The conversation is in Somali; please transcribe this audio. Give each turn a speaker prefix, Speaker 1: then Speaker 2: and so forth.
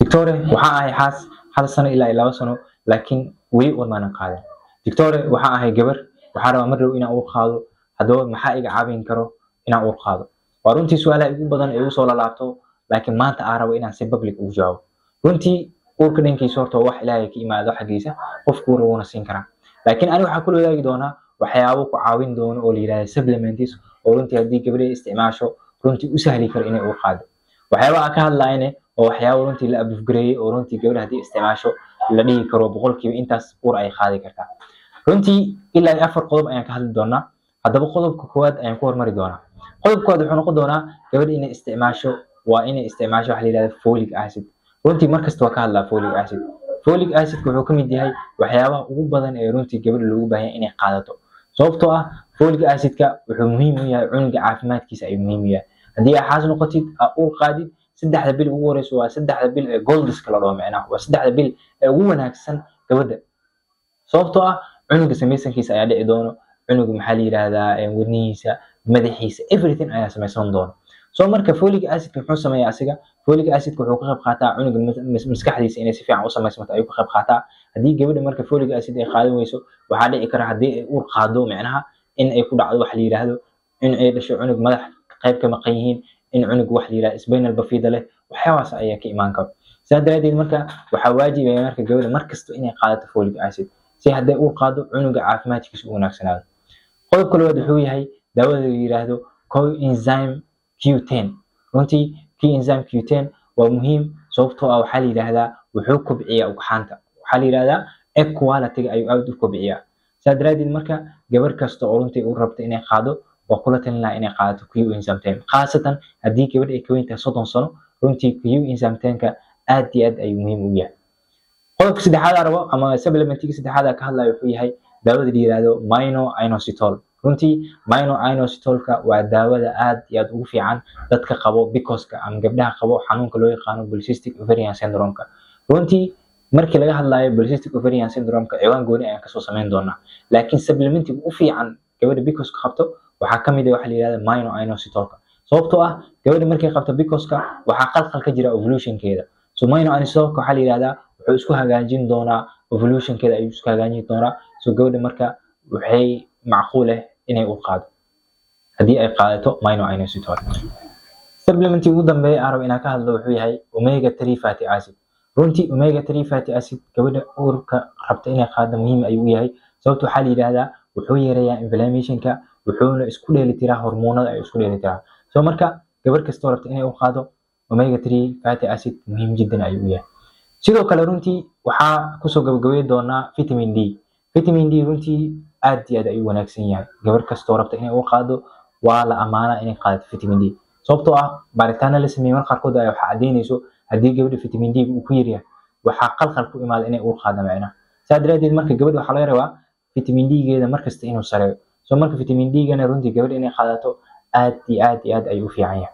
Speaker 1: Victoria waxaa ahay xaas hal sano ilaa 2 sano laakiin weli warmaan qaadan. Victoria waxaa ahay gabar waxaa rabaa mar dhow inaan uur qaado haddaba maxaa iga caawin karo inaan uur qaado. Waa runtii su'aalaha ugu badan ee igu soo laalaabto laakiin maanta aan rabo inaan si public ugu jawaabo. Runtii uurka dhankiisa horta wax Ilaahay ka imaado xagiisa qofku wuuna siin karaa. Laakiin aniga waxaan kula wadaagi doonaa waxyaabo ku caawin doono oo la yiraahdo supplements oo runtii haddii gabadha isticmaasho runtii u sahli karo inay uur qaado. waxyaabaha aan ka hadlayne oo waxyaabo runtii la abufgareeyay oo runtii gabadha haddii isticmaasho la dhihi karo boqolkiiba intaas uur ay qaadi kartaa. runtii ilaa 4 qodob ayaan ka hadli doonaa. haddaba qodobka koowaad ayaan ku hormari doonaa. qodobka koowaad wuxuu noqon doonaa gabadha inay isticmaasho waa inay isticmaasho wax la yiraahdo folic acid. runtii markasta waa ka hadlaa folic acid. folic acid wuxuu ka mid yahay waxyaabaha ugu badan ee runtii gabadha loogu baahan yahay inay qaadato. sababtoo ah folic acidka wuxuu muhiim u yahay cunuga caafimaadkiisa ayuu muhiim u yahay. haddii aad xaas noqotid aad uur qaadid 3 bil ugu horeyso waa 3 bil ee goldiska la dhaho macnaha waa 3 bil ee ugu wanaagsan gabadha. sababtoo ah cunuga samaysankiisa ayaa dhici doono cunuga maxaa la yiraahdaa wadnihiisa madaxiisa everything ayaa samaysan doono. soo marka folic acid muxuu sameeyaa asiga folic acid wuxuu ka qayb qaataa cunuga maskaxdiisa inay si fiican u samaysanto ayuu ka qayb qaataa. haddii gabadha marka folic acid ay qaadan weyso waxaa dhici kara haddii ay uur qaado macnaha in ay ku dhacdo wax la yiraahdo in ay dhasho cunug madax qayb ka maqan yihiin in cunug wax la yiraahdo spinal bifida leh waxyaabahaas ayaa ka imaan karo. sidaa daraadeed marka waxaa waajib ah marka gabadha markasta inay qaadato folic acid si hadday uur qaado cunuga caafimaadkiisa u wanaagsanaado. qodobka labaad wuxuu yahay daawada la yiraahdo coenzyme Q10. runtii coenzyme Q10 waa muhiim sababtoo ah waxaa la yiraahdaa wuxuu kobciyaa ugxaanta waxaa la yiraahdaa egg quality ayuu aad u kobciyaa. sidaa daraadeed marka gabar kasta oo runtii u rabta inay qaado waa kula talin lahaa inay qaadato coenzyme 10 khaasatan haddii gabadha ay ka weyn tahay 30 sano runtii coenzyme 10 aad iyo aad ayuu muhiim u yahay. qodobka saddexaad aan rabo ama supplementiga saddexaad aan ka hadlayo wuxuu yahay daawada la yiraahdo mino-inositol. runtii mino-inositolka waa daawada aad iyo aad ugu fiican dadka qabo PCOS-ka ama gabdhaha qabo xanuunka loo yaqaano polycystic ovarian syndrome-ka. runtii markii laga hadlayo polycystic ovarian syndrome-ka ciwaan gooni ayaan kasoo samayn doonaa. laakiin supplementiga u fiican gabadha PCOS-ka qabto waxaa ka mid ah waxa la yiraahdo mino-inositolka. sababtoo ah gabadha markay qabto PCOS-ka waxaa qalqal ka jira ovulation-keeda. so mino-inositolka waxaa la yiraahdaa wuxuu isku hagaajin doonaa ovulation-keeda ayuu isku hagaajin doonaa. so gabadha marka waxay macquul ah inay uur qaado haddii ay qaadato mino-inositol. supplementiga ugu dambeeya aan rabo inaan ka hadlo wuxuu yahay omega 3 fatty acid. runtii omega 3 fatty acid gabadha uurka rabta inay qaado muhiim ayuu u yahay sababtoo waxaa la yiraahdaa wuxuu yareeyaa inflammation-ka wuxuuna isku dheelitiraa hormoonada ayuu isku dheelitiraa. so marka gabar kastoo rabta inay uur qaado omega 3 fatty acid muhiim jiddan ayuu u yahay. sidoo kale runtii waxaa kusoo gabagabeyn doonaa vitamin D. vitamin D runtii aad iyo aad ayuu wanaagsan yahay. gabar kastoo rabta inay uur qaado waa la amaanaa inay qaadato vitamin D sababtoo ah baaritaano la sameeyay marka qaarkood ayaa waxaa caddeynayso haddii gabadha vitamin D uu ku yaryahay waxaa qalqal ku imaada inay uur qaado macnaha. sidaa daraadeed marka gabadha waxaa laga rabaa vitamin D-geeda markasta inuu sareeyo. so marka vitamin D-gana runtii gabadha inay qaadato aad iyo aad ayuu u fiican yahay.